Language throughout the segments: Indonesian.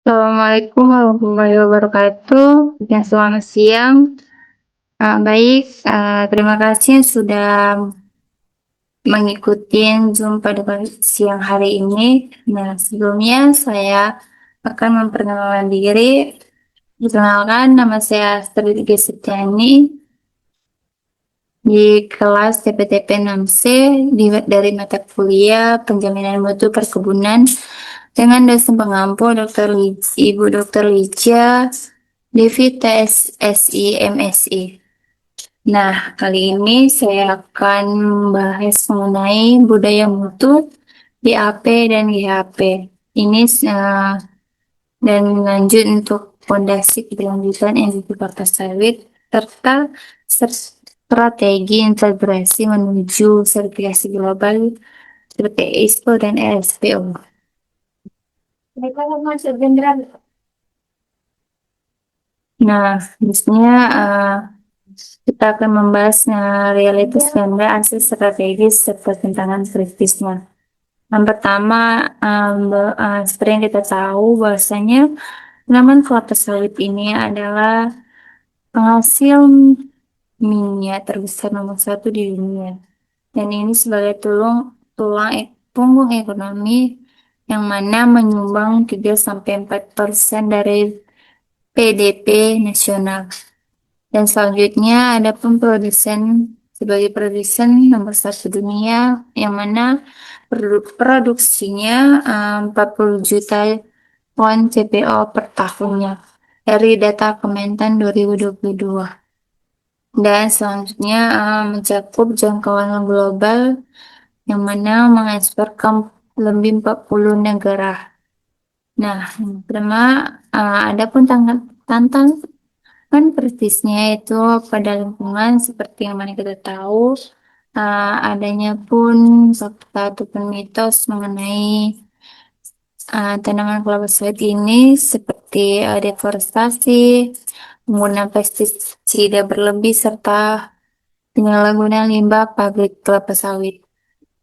Assalamualaikum warahmatullahi wabarakatuh. Ya, selamat siang. Baik, terima kasih sudah mengikuti Zoom pada siang hari ini. Nah, sebelumnya saya akan memperkenalkan diri. Perkenalkan, nama saya Astrid Gesityani di kelas TPTP 6C dari mata kuliah Penjaminan Mutu Perkebunan dengan dosen pengampu Ibu Dr. Licia Devi TSSI MSI. Nah, kali ini saya akan membahas mengenai budaya mutu DAP dan GHP. Ini dan lanjut untuk fondasi keberlanjutan industri kelapa sawit serta strategi integrasi menuju sertifikasi global seperti ISPO dan RSPO. Nah, biasanya kita akan membahas realitas ganda asli strategis serta tantangan kritisnya. Yang pertama, seperti yang kita tahu bahwasanya tanaman kelapa sawit ini adalah penghasil minyak terbesar nomor 1 di dunia. Dan ini sebagai punggung ekonomi yang mana menyumbang 3-4% dari PDB nasional. Dan selanjutnya ada pun sebagai produsen nomor 1 dunia yang mana produksinya 40 juta ton CPO per tahunnya dari data Kementan 2022. Dan selanjutnya mencakup jangkauan global yang mana mengekspor ke lebih 40 negara. Nah, yang pertama ada pun tantangan kritisnya itu pada lingkungan seperti yang mana kita tahu adanya pun fakta ataupun mitos mengenai tanaman kelapa sawit ini seperti deforestasi, penggunaan pestisida berlebih serta penyalahgunaan limbah pabrik kelapa sawit.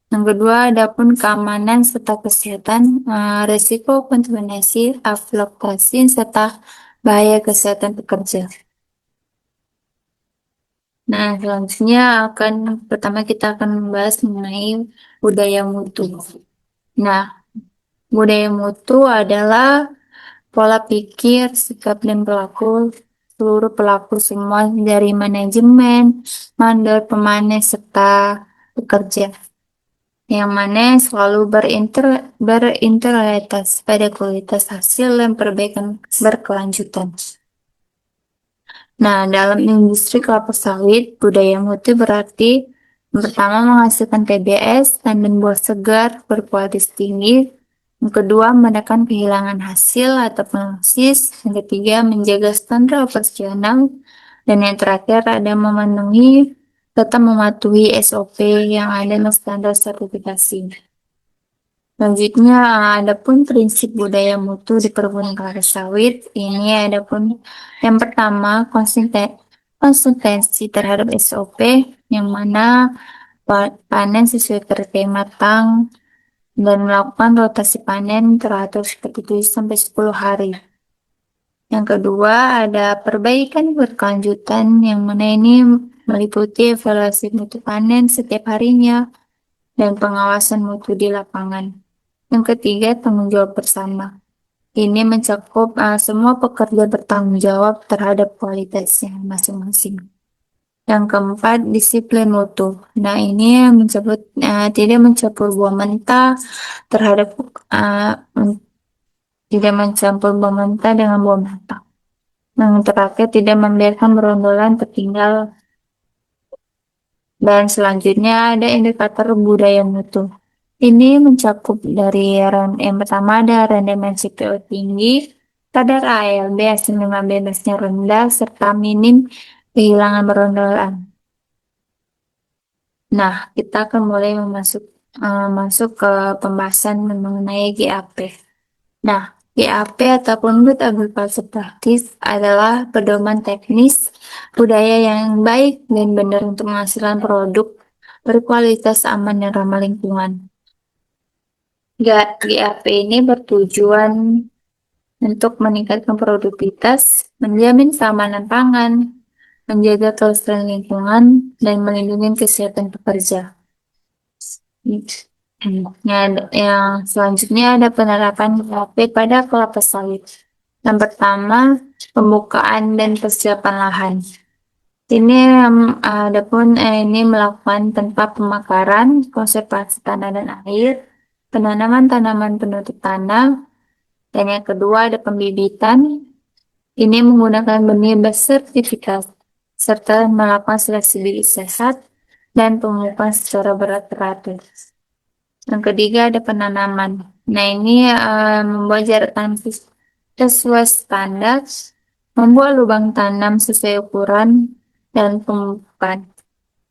Yang kedua, ada pun keamanan serta kesehatan, risiko kontaminasi, aflatoxin serta bahaya kesehatan pekerja. Nah, selanjutnya pertama kita akan membahas mengenai budaya mutu. Nah, budaya mutu adalah pola pikir, sikap, dan perilaku seluruh pelaku semua dari manajemen, mandor, pemanen, serta pekerja. Yang mana selalu berintegritas pada kualitas hasil dan perbaikan berkelanjutan. Nah, dalam industri kelapa sawit, budaya mutu berarti yang pertama menghasilkan TBS, tandan buah segar berkualitas tinggi. Yang kedua, menekan kehilangan hasil atau penghasis. Yang ketiga, menjaga standar operasional. Dan yang terakhir, ada memenuhi tetap mematuhi SOP yang ada dalam standar sertifikasi. Selanjutnya, ada pun prinsip budaya mutu di perkebunan kelapa sawit. Ini ada pun yang pertama, konsistensi terhadap SOP, yang mana panen sesuai kriteria matang dan melakukan rotasi panen teratur seperti 7-10 hari. Yang kedua, ada perbaikan berkelanjutan, yang mana ini meliputi evaluasi mutu panen setiap harinya dan pengawasan mutu di lapangan. Yang ketiga, tanggung jawab bersama. Ini mencakup semua pekerja bertanggung jawab terhadap kualitasnya masing-masing. Yang keempat, disiplin mutu. Nah, ini tidak mencampur buah mentah tidak mencampur buah mentah dengan buah matang. Yang terakhir, tidak membiarkan berondolان tertinggal Dan selanjutnya ada indikator budaya mutu. Ini mencakup dari yang pertama ada rendemen CPO tinggi, kadar ALB hasil limbah bebasnya rendah, serta minim kehilangan berondaan. Nah, kita akan mulai masuk ke pembahasan mengenai GAP. Nah, GAP ataupun Good Agriculture Practice adalah pedoman teknis budaya yang baik dan benar untuk menghasilkan produk berkualitas aman dan ramah lingkungan. GAP ini bertujuan untuk meningkatkan produktivitas, menjamin keamanan pangan, menjaga kelestarian lingkungan, dan melindungi kesehatan pekerja. Yang selanjutnya ada penerapan GAP pada kelapa sawit. Yang pertama, pembukaan dan persiapan lahan. Ini ini melakukan tanpa pemakaran, konservasi tanah dan air, penanaman tanaman penutup tanah, dan yang kedua ada pembibitan. Ini menggunakan benih bersertifikat serta melakukan seleksi bibit sehat dan pemupukan secara teratur. Yang ketiga ada penanaman. Nah ini membuat jarak tanam sesuai standar, membuat lubang tanam sesuai ukuran dan pemupukan.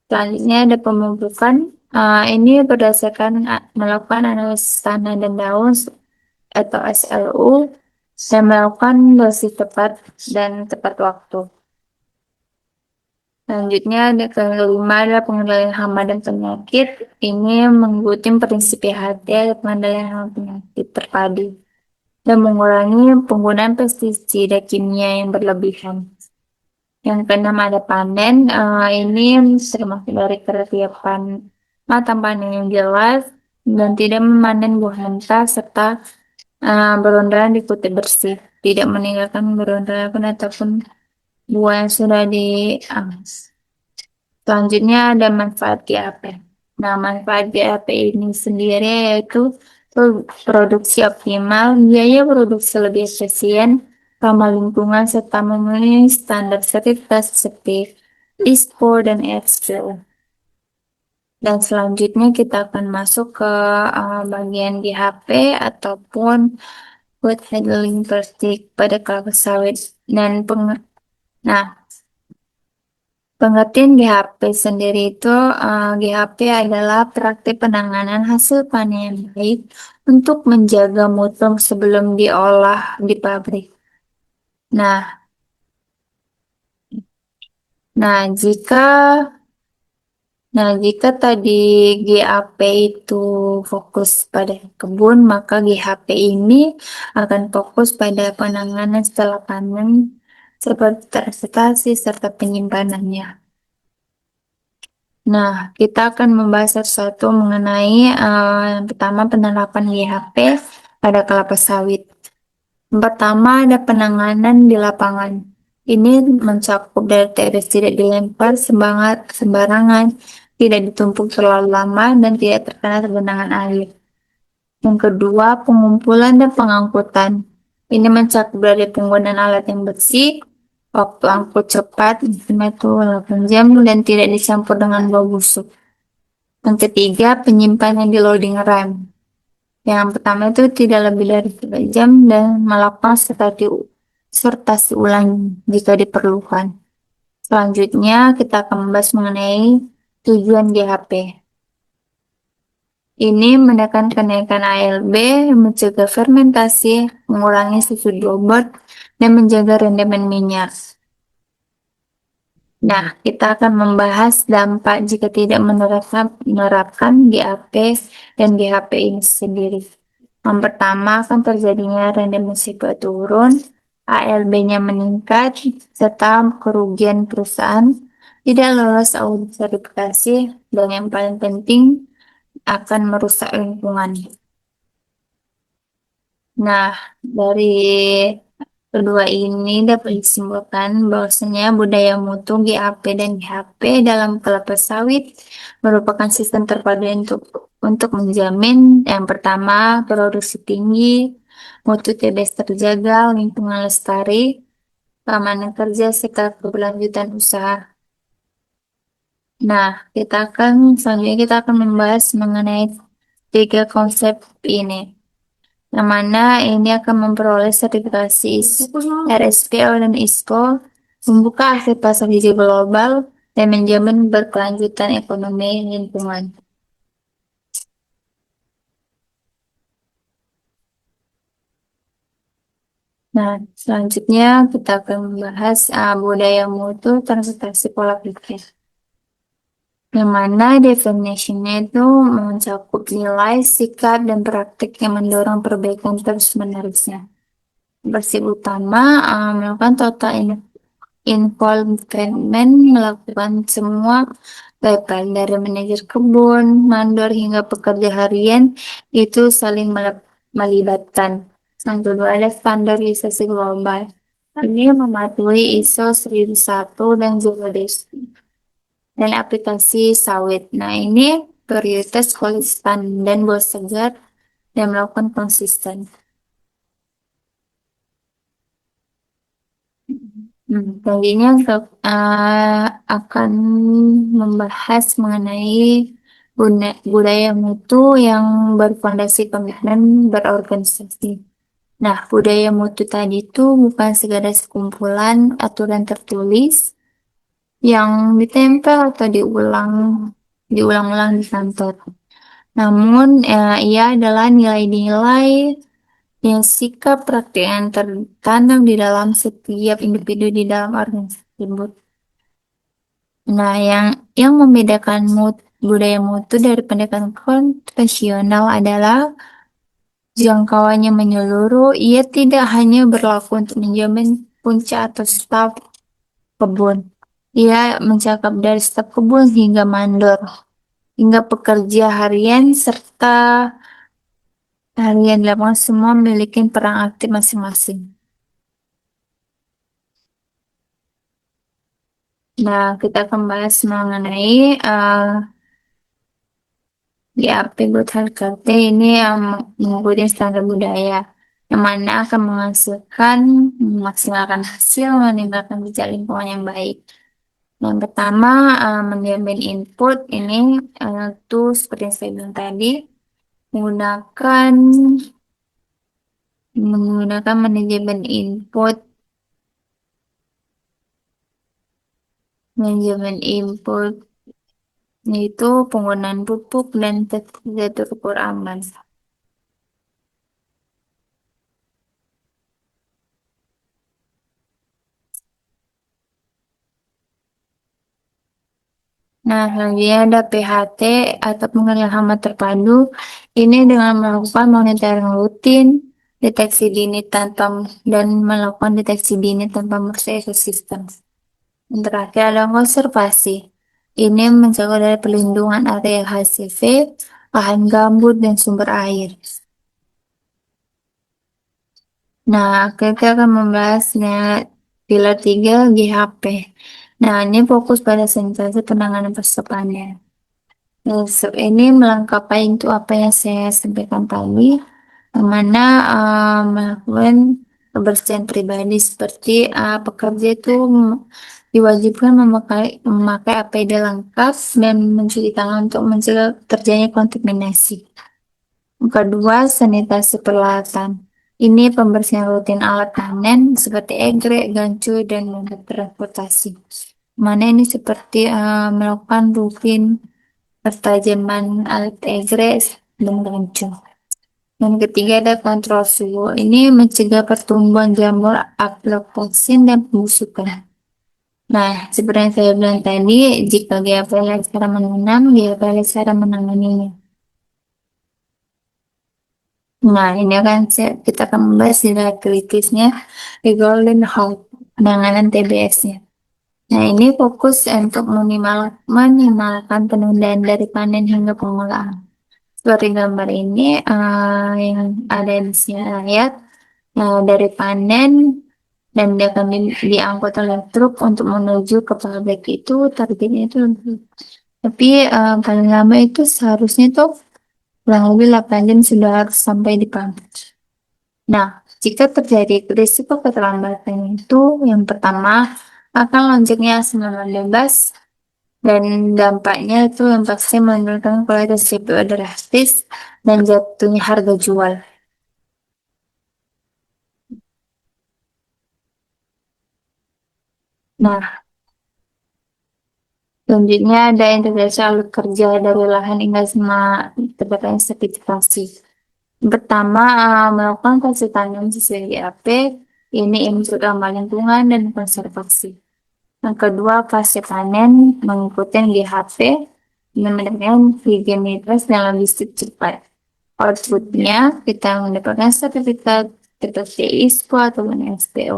Selanjutnya ada pemupukan. Ini berdasarkan melakukan analisis tanah dan daun atau SLU dan melakukan dosis tepat dan tepat waktu. Selanjutnya ada kelima adalah pengendalian hama dan penyakit. Ini mengikuti prinsip PHT pengendalian hama penyakit terpadu dan mengurangi penggunaan pestisida kimia yang berlebihan. Yang keenam ada panen. Ini termasuk dari kriteria matang panen yang jelas dan tidak memanen buah mentah serta berondaan di kutip bersih, tidak meninggalkan berondaan ataupun buah yang sudah selanjutnya ada manfaat GAP. Nah, manfaat GAP ini sendiri yaitu produksi optimal, biaya produksi lebih efisien, ramah lingkungan, serta memenuhi standar sertifikat seperti ISPO dan EXPO. Dan selanjutnya kita akan masuk ke bagian GHP ataupun Good Handling Plastik pada kelapa sawit dan nah, pengertian GHP sendiri itu, GHP adalah praktik penanganan hasil panen yang baik untuk menjaga mutu sebelum diolah di pabrik. Nah, nah jika jika tadi GAP itu fokus pada kebun, maka GHP ini akan fokus pada penanganan setelah panen seperti transportasi serta penyimpanannya. Nah, kita akan membahas satu-satu mengenai yang pertama penerapan GHP pada kelapa sawit. Yang pertama ada penanganan di lapangan. Ini mencakup dari tetes tidak dilempar sembarangan, tidak ditumpuk terlalu lama, dan tidak terkena genangan air. Yang kedua, pengumpulan dan pengangkutan. Ini mencakup dari penggunaan alat yang bersih, waktu angkut cepat, misalnya itu 8 jam, dan tidak dicampur dengan bau busuk. Yang ketiga, penyimpanan di loading rem. Yang pertama itu tidak lebih dari 3 jam dan melakukan sortasi ulang jika diperlukan. Selanjutnya, kita akan membahas mengenai tujuan GHP. Ini menekan kenaikan ALB, mencegah fermentasi, mengurangi susu bobot, dan menjaga rendemen minyak. Nah, kita akan membahas dampak jika tidak menerapkan GAP dan GHP ini sendiri. Yang pertama akan terjadinya rendemen risiko turun, ALB-nya meningkat, serta kerugian perusahaan tidak lolos audit verifikasi, dan yang paling penting akan merusak lingkungan. Nah, dari kedua ini dapat disimpulkan bahwasanya budaya mutu GAP dan GHP dalam kelapa sawit merupakan sistem terpadu untuk menjamin yang pertama produksi tinggi, mutu TBS terjaga, lingkungan lestari, keamanan kerja serta keberlanjutan usaha. Nah, selanjutnya kita akan membahas mengenai tiga konsep ini, yang mana ini akan memperoleh sertifikasi RSPO dan ISPO, membuka akses pasar hijau global, dan menjamin berkelanjutan ekonomi lingkungan. Nah, selanjutnya kita akan membahas budaya mutu transportasi pola pikir. Yang mana definisinya itu mencakup nilai, sikap, dan praktik yang mendorong perbaikan terus-menerusnya. Bersih utama melakukan total involvement, melakukan semua baik dari manajer kebun, mandor hingga pekerja harian itu saling melibatkan. Yang kedua ada standarisasi global. Ini mematuhi ISO 1001 dan Zero dan aplikasi sawit. Nah, ini prioritas konsisten dan bos segar dan melakukan konsisten. Selanjutnya akan membahas mengenai budaya mutu yang berfondasi komitmen berorganisasi. Nah, budaya mutu tadi itu bukan sekadar sekumpulan aturan tertulis yang ditempel atau diulang-ulang di kantor. Namun, ia adalah nilai-nilai yang sikap praktik yang tertanam di dalam setiap individu di dalam organisasi tersebut. Nah, yang membedakan budaya mutu dari pendekatan konvensional adalah jangkauannya menyeluruh. Ia tidak hanya berlaku untuk menjamin puncak atau staf kebun. Ia mencakup dari staf kebun hingga mandor, hingga pekerja harian serta harian di lapangan semua memiliki peran aktif masing-masing. Nah, kita akan bahas mengenai GAP Good Health Karate ini yang mengikuti standar budaya, yang mana akan menghasilkan, memaksimalkan hasil, meningkatkan jejak lingkungan yang baik. Yang pertama, menjamin input ini itu seperti yang saya bilang tadi, menggunakan menggunakan manajemen input, manajemen input yaitu penggunaan pupuk dan terukur aman. Nah, selanjutnya ada PHT atau pengendalian hama terpadu. Ini dengan melakukan monitoring rutin, deteksi dini dan melakukan deteksi dini tanpa merusak ekosistem. Yang terakhir ada konservasi. Ini mencakup dari perlindungan area HCV, lahan gambut, dan sumber air. Nah, kita akan membahasnya pilar 3 GHP. Nah, ini fokus pada sentrasi penanganan pasca panen. Nah, ini melengkapi itu apa yang saya sampaikan tadi, yang mana melakukan kebersihan pribadi seperti pekerja itu diwajibkan memakai APD lengkap dan mencuci tangan untuk mencegah terjadinya kontaminasi. Yang kedua, sanitasi peralatan. Ini pembersihan rutin alat panen seperti egrek, gancu, dan alat transportasi. Mana ini seperti melakukan rutin pertajaman alat egrek dan gancu. Yang ketiga ada kontrol suhu. Ini mencegah pertumbuhan jamur, aflatoksin, dan pembusukan. Nah, seperti yang saya bilang tadi, jika gagal cara menanam, gagal cara menanganinya. Nah, ini akan kita akan membahas nilai kritisnya di Golden Heart, penanganan TBS-nya. Nah, ini fokus untuk minimalkan penundaan dari panen hingga pengolahan. Seperti gambar ini yang ada di sini lihat dari panen dan dia akan diangkut oleh truk untuk menuju ke pabrik itu targetnya itu tapi paling lama itu seharusnya tuh kurang lebih 8 jam sudah harus sampai di pabrik. Nah, jika terjadi risiko keterlambatan itu yang pertama akan lonjaknya asam lemak bebas, Dan dampaknya itu yang pasti menurunkan kualitas CPO drastis dan jatuhnya harga jual. Nah, selanjutnya ada integrasi alat kerja dari lahan hingga sama terdapatnya sertifikasi. Pertama, melakukan kasih tanam sesuai GAP, ini untuk ramah lingkungan dan konservasi. Yang kedua, fase panen mengikuti GHP dan mendapatkan higienitas dan logistik cepat. Outputnya, kita mendapatkan sertifikat seperti ISPO atau SPO.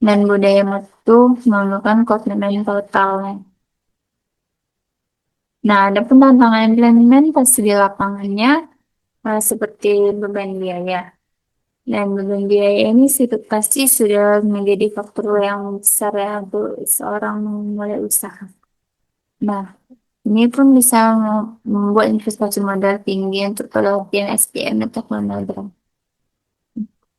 Dan budaya mutu menggunakan komitmen total. Nah, ada tantangan implementasi di lapangannya, seperti beban biaya. Dan beban biaya ini pasti sudah menjadi faktor yang besar ya untuk seorang memulai usaha. Nah, ini pun bisa membuat investasi modal tinggi untuk pelatihan SDM dan teknologi.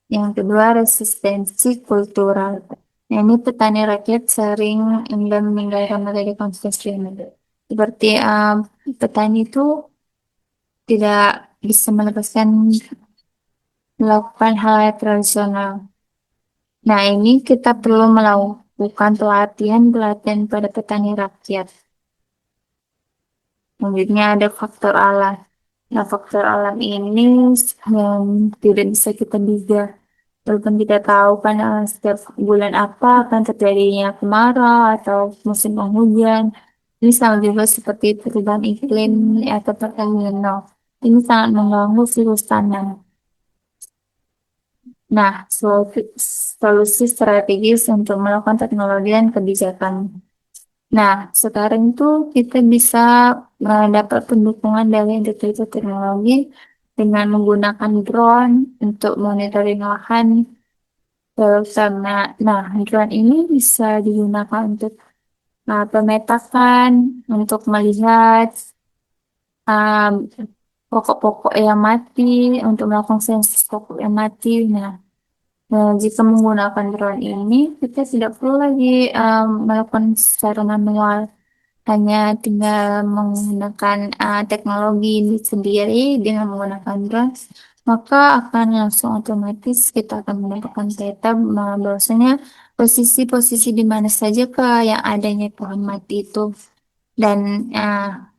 Yang kedua, resistensi kultural. Nah, ini petani rakyat sering enggan meninggalkan metode konvensional. Seperti petani itu tidak bisa melepaskan melakukan hal yang tradisional. Nah, ini kita perlu melakukan pelatihan-pelatihan pada petani rakyat. Selanjutnya ada faktor alam. Nah, faktor alam ini yang tidak bisa kita duga. Walaupun kita tahu kan setiap bulan apa akan terjadinya kemarau atau musim penghujan. Ini sama juga seperti perubahan iklim atau El. Ini sangat mengganggu siklus tanam. Nah, solusi strategis untuk melakukan teknologi dan kebijakan. Nah, sekarang itu kita bisa mendapat pendukungan dari integrator teknologi dengan menggunakan drone untuk monitoring lahan. Terus sama, nah, drone ini bisa digunakan untuk pemetakan, untuk melihat um, pokok-pokok yang mati, untuk melakukan sensus pokok yang mati. Nah, jika menggunakan drone ini, kita tidak perlu lagi melakukan secara manual, hanya tinggal menggunakan teknologi ini sendiri dengan menggunakan drone, maka akan langsung otomatis kita akan mendapatkan peta bahwasanya posisi-posisi di mana saja ke yang adanya pohon mati itu dan uh,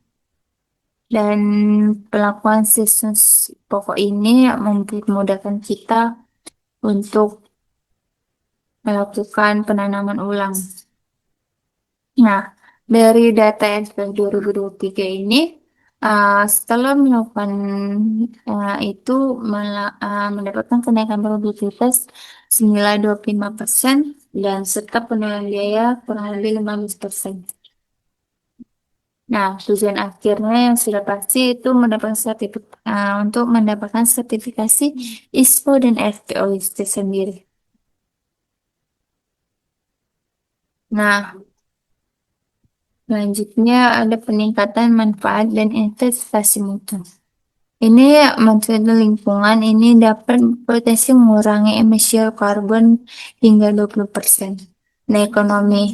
dan pelakuan sisus pokok ini memudahkan kita untuk melakukan penanaman ulang. Nah, dari data SPL 2023 ini, setelah melakukan itu mendapatkan kenaikan produktivitas senilai 25% dan serta penurunan biaya kurang lebih 15%. Nah, tujuan akhirnya yang sudah pasti itu mendapatkan untuk mendapatkan sertifikasi ISPO dan FPO itu sendiri. Nah, selanjutnya ada peningkatan manfaat dan investasi mutu. Ini menurut lingkungan ini dapat potensi mengurangi emisi karbon hingga 20%. Nah, ekonomi.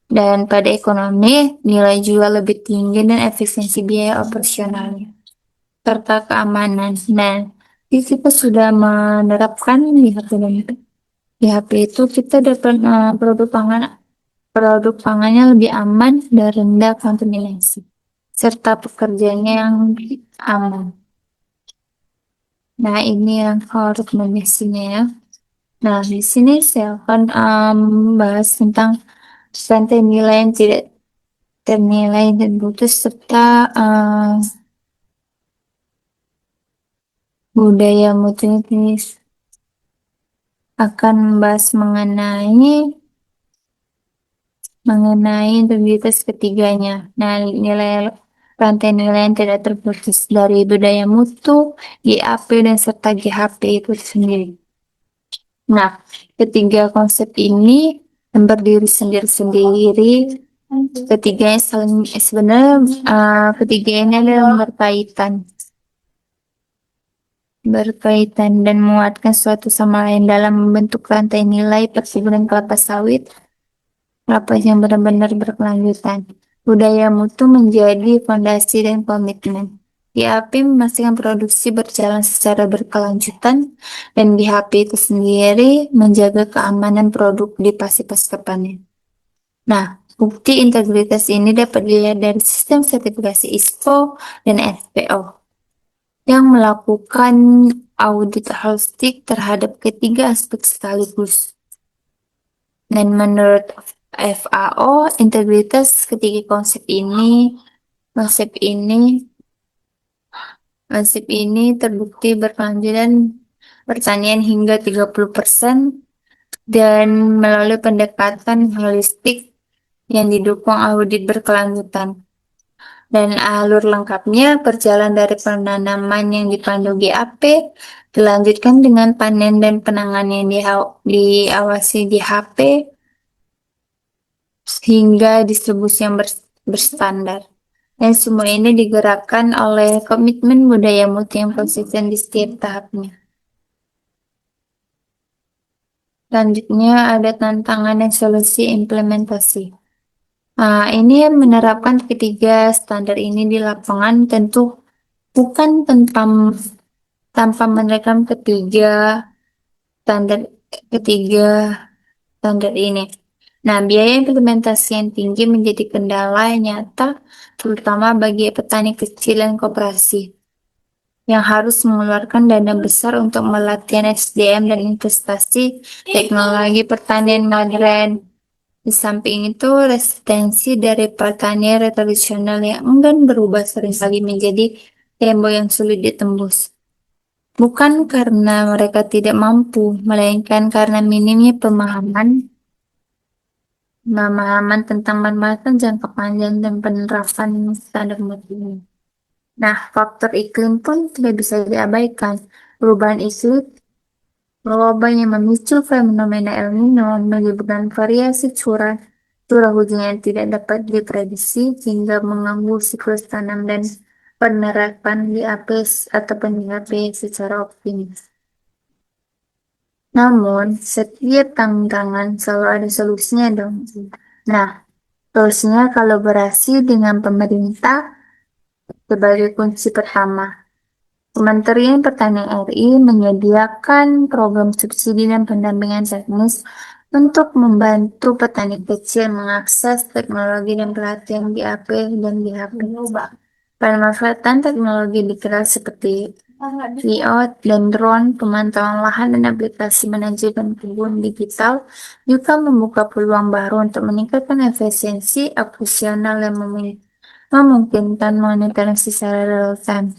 Dan pada ekonomi, nilai jual lebih tinggi dan efisiensi biaya operasionalnya. Serta keamanan. Nah, kita sudah menerapkan di HP dan di HP itu kita dapat produk pangannya lebih aman dan rendah kontaminasi, serta pekerjaannya yang aman. Nah, ini yang harus rekomendasinya ya. Nah, di sini saya akan bahas tentang rantai nilai yang tidak ternilai dan putus serta budaya mutu ini akan membahas mengenai integritas ketiganya. Nah, nilai rantai nilai yang tidak terputus dari budaya mutu, GAP, dan serta GHP itu sendiri. Nah, ketiga konsep ini berdiri sendiri-sendiri. Ketiganya saling sebenarnya ketiga ini adalah berkaitan dan menguatkan suatu sama lain dalam membentuk rantai nilai perkebunan kelapa sawit lapas yang benar-benar berkelanjutan. Budaya mutu menjadi fondasi dan komitmen. GAP memastikan produksi berjalan secara berkelanjutan dan GHP itu sendiri menjaga keamanan produk di pasca panen. Nah, bukti integritas ini dapat dilihat dari sistem sertifikasi ISPO dan FPO yang melakukan audit holistik terhadap ketiga aspek sekaligus. Dan menurut FAO, integritas ketiga konsep ini, terbukti berkelanjutan pertanian hingga 30% dan melalui pendekatan holistik yang didukung audit berkelanjutan. Dan alur lengkapnya berjalan dari penanaman yang dipandu GAP, dilanjutkan dengan panen dan penanganan yang diawasi GHP, hingga distribusi yang berstandar. Dan semua ini digerakkan oleh komitmen budaya mutu yang konsisten di setiap tahapnya. Selanjutnya ada tantangan dan solusi implementasi. Nah, ini menerapkan ketiga standar ini di lapangan tentu bukan tanpa menerapkan standar ketiga standar ini. Nah, biaya implementasi yang tinggi menjadi kendala yang nyata, terutama bagi petani kecil dan koperasi, yang harus mengeluarkan dana besar untuk melatihan SDM dan investasi teknologi pertanian modern. Di samping itu, resistensi dari pertanian tradisional yang enggan berubah seringkali menjadi tembok yang sulit ditembus. Bukan karena mereka tidak mampu, melainkan karena minimnya pemahaman tentang manfaat jangka panjang dan penerapan standar mutu ini. Nah, faktor iklim pun tidak bisa diabaikan. Perubahan iklim global yang memicu fenomena El Nino menyebabkan variasi curah hujan yang tidak dapat diprediksi hingga mengganggu siklus tanam dan penerapan GAP atau GHP secara optimal. Namun, setiap tantangan selalu ada solusinya dong. Nah, solusinya kolaborasi dengan pemerintah sebagai kunci pertama. Kementerian Pertanian RI menyediakan program subsidi dan pendampingan teknis untuk membantu petani kecil mengakses teknologi dan pelatihan GAP dan GHP. Pemanfaatan teknologi digital seperti IoT dan drone, pemantauan lahan dan aplikasi manajemen kebun digital juga membuka peluang baru untuk meningkatkan efisiensi operasional dan memungkinkan monitoring secara real-time.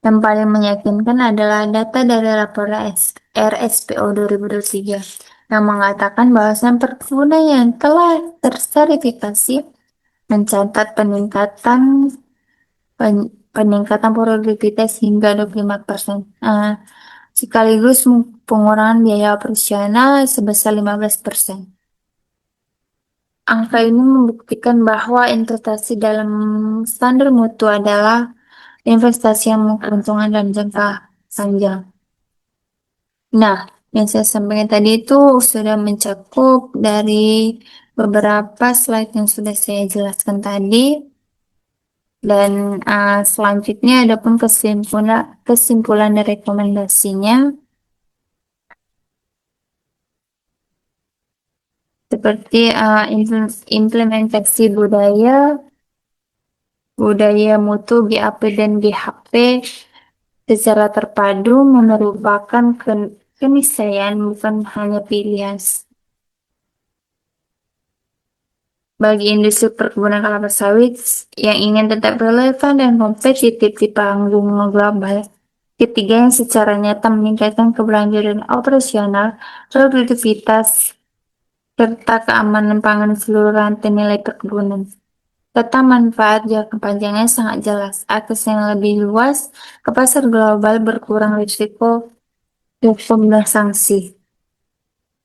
Yang paling meyakinkan adalah data dari laporan RSPO 2023 yang mengatakan bahwa perkebunan yang telah tersertifikasi mencatat peningkatan produktivitas hingga 25%. Sekaligus pengurangan biaya operasional sebesar 15%. Angka ini membuktikan bahwa investasi dalam standar mutu adalah investasi yang menguntungkan dalam jangka panjang. Nah, yang saya sampaikan tadi itu sudah mencakup dari beberapa slide yang sudah saya jelaskan tadi. Dan selanjutnya ada pun kesimpulan dan rekomendasinya. Seperti implementasi budaya mutu GAP dan GHP secara terpadu merupakan keniscayaan, bukan hanya pilihan. Bagi industri perkebunan kelapa sawit yang ingin tetap relevan dan kompetitif di panggung global, ketiga yang secara nyata meningkatkan keberlanjutan operasional, produktivitas, serta keamanan pangan seluruh rantai nilai perkebunan. Serta manfaat jangka panjangnya sangat jelas, akses yang lebih luas ke pasar global, berkurang risiko hukum dan sanksi,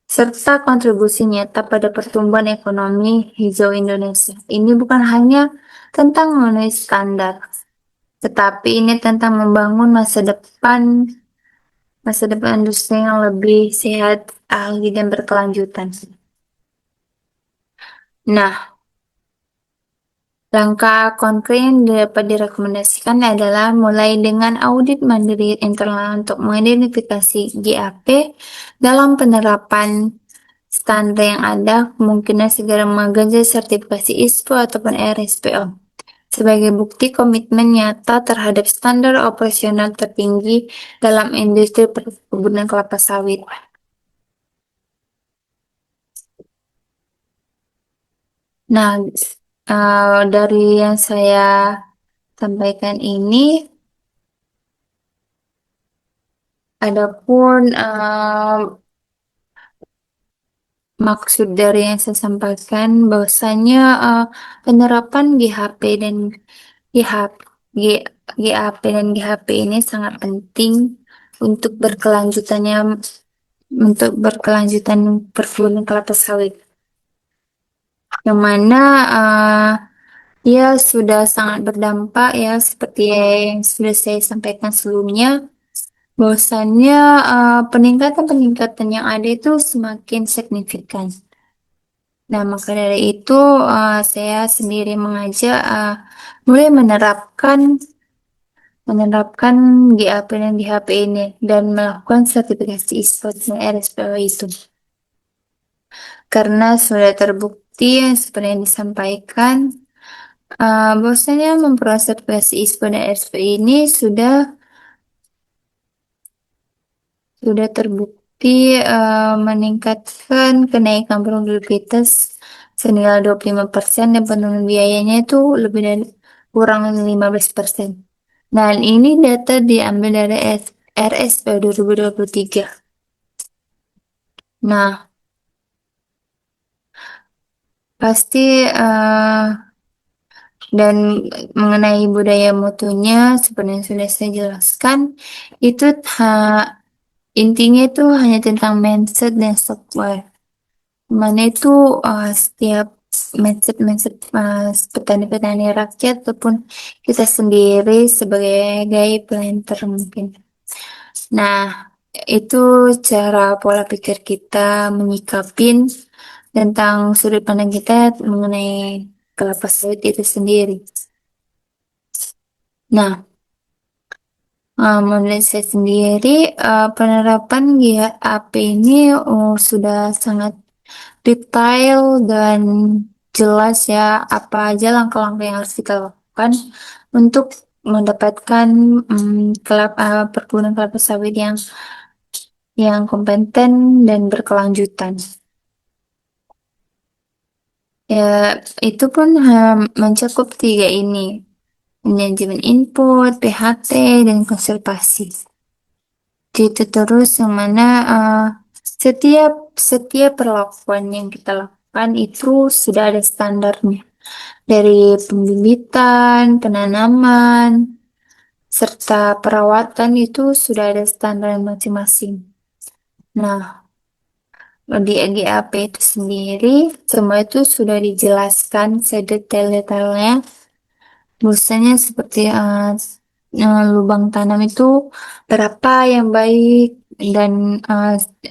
serta kontribusi nyata pada pertumbuhan ekonomi hijau Indonesia. Ini bukan hanya tentang memenuhi standar, tetapi ini tentang membangun masa depan industri yang lebih sehat, ahli, dan berkelanjutan. Nah, langkah konkret yang dapat direkomendasikan adalah mulai dengan audit mandiri internal untuk mengidentifikasi GAP dalam penerapan standar yang ada, kemungkinan segera mengganti sertifikasi ISPO ataupun RSPO sebagai bukti komitmen nyata terhadap standar operasional tertinggi dalam industri perkebunan kelapa sawit. Nah, dari yang saya sampaikan ini, adapun maksud dari yang saya sampaikan bahwasanya penerapan GHP dan GHP, GAP dan GHP ini sangat penting untuk berkelanjutan perkebunan kelapa sawit, yang mana ia sudah sangat berdampak ya seperti yang sudah saya sampaikan sebelumnya, bahwasannya peningkatan-peningkatan yang ada itu semakin signifikan. Nah, maka dari itu saya sendiri mengajak mulai menerapkan GAP dan GHP ini dan melakukan sertifikasi ISPO dan RSPO itu. Karena sudah terbukti yang seperti yang disampaikan, bahwasanya memperoleh sertifikasi ISPO dan RSPO ini sudah terbukti meningkatkan kenaikan produktivitas senilai 25% dan penurunan biayanya itu lebih dari kurang 15%. Nah, ini data diambil dari RSPO 2023. Nah, pasti dan mengenai budaya mutunya seperti yang sudah saya jelaskan, itu intinya itu hanya tentang mindset dan software. Mana itu setiap mindset-mindset petani-petani rakyat ataupun kita sendiri sebagai planter mungkin. Nah, itu cara pola pikir kita menyikapin tentang sudut pandang kita mengenai kelapa sawit itu sendiri. Nah, menurut saya sendiri, penerapan GAP ini sudah sangat detail dan jelas ya apa aja langkah-langkah yang harus kita lakukan untuk mendapatkan perkebunan kelapa sawit yang kompeten dan berkelanjutan. Ya, itu pun mencakup tiga ini, manajemen input, PHT, dan konservasi. Itu terus yang mana setiap setiap perlakuan yang kita lakukan itu sudah ada standarnya. Dari pembibitan, penanaman, serta perawatan itu sudah ada standar masing-masing. Nah, di GAP itu sendiri, semua itu sudah dijelaskan sedetail-detailnya. Misalnya seperti lubang tanam itu berapa yang baik dan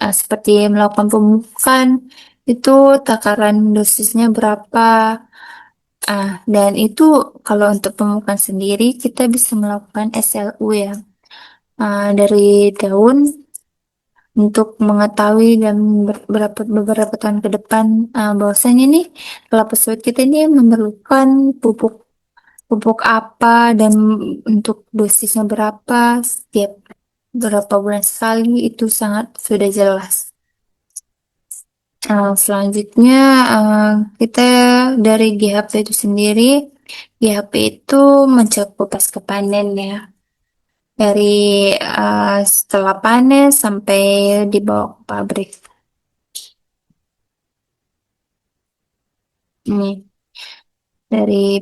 seperti melakukan pemupukan itu takaran dosisnya berapa. Dan itu kalau untuk pemupukan sendiri kita bisa melakukan SLU ya, dari daun untuk mengetahui dan beberapa tahun ke depan bahwasanya nih kelapa sawit kita ini memerlukan pupuk pupuk apa dan untuk dosisnya berapa setiap berapa bulan sekali itu sangat sudah jelas. Selanjutnya kita dari GHP itu sendiri, GHP itu mencakup pasca panen ya, dari setelah panen sampai dibawa ke pabrik. Ini dari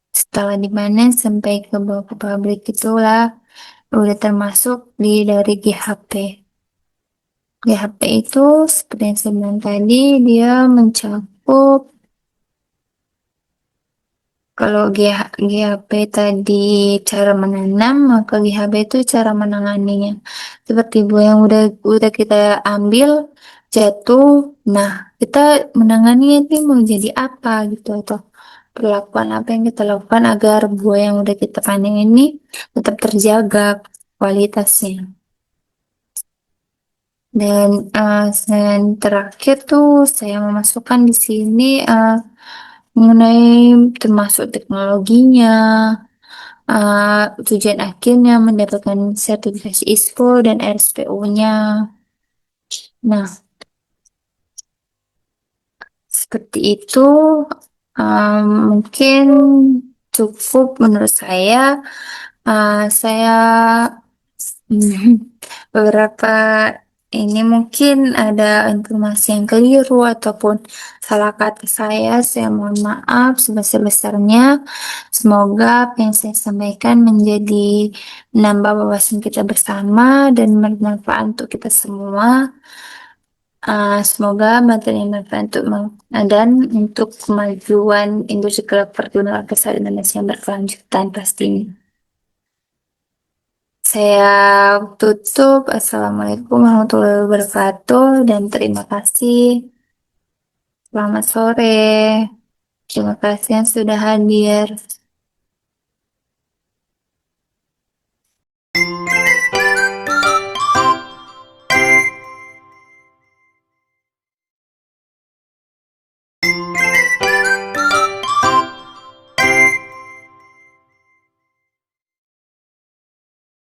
setelah dipanen sampai ke bawa ke pabrik itulah udah termasuk dari GHP. GHP itu seperti yang saya bilang tadi, dia mencakup kalau GHP tadi cara menanam, maka GHP itu cara menanganinya. Seperti buah yang udah kita ambil jatuh, nah kita menangani ini mau jadi apa gitu, atau perlakuan apa yang kita lakukan agar buah yang udah kita panen ini tetap terjaga kualitasnya. Dan dan terakhir tuh saya memasukkan di sini mengenai termasuk teknologinya, tujuan akhirnya mendapatkan sertifikasi ISPO dan RSPO-nya. Nah, seperti itu. Mungkin cukup menurut saya. Saya beberapa ini mungkin ada informasi yang keliru ataupun salah kata saya mohon maaf sebesar-besarnya. Semoga apa yang saya sampaikan menjadi menambah wawasan kita bersama dan bermanfaat untuk kita semua. Semoga materi yang bermanfaat dan untuk kemajuan industri gelap perkebunan kesal Indonesia yang berkelanjutan pastinya. Saya tutup. Assalamualaikum warahmatullahi wabarakatuh dan terima kasih. Selamat sore. Terima kasih yang sudah hadir.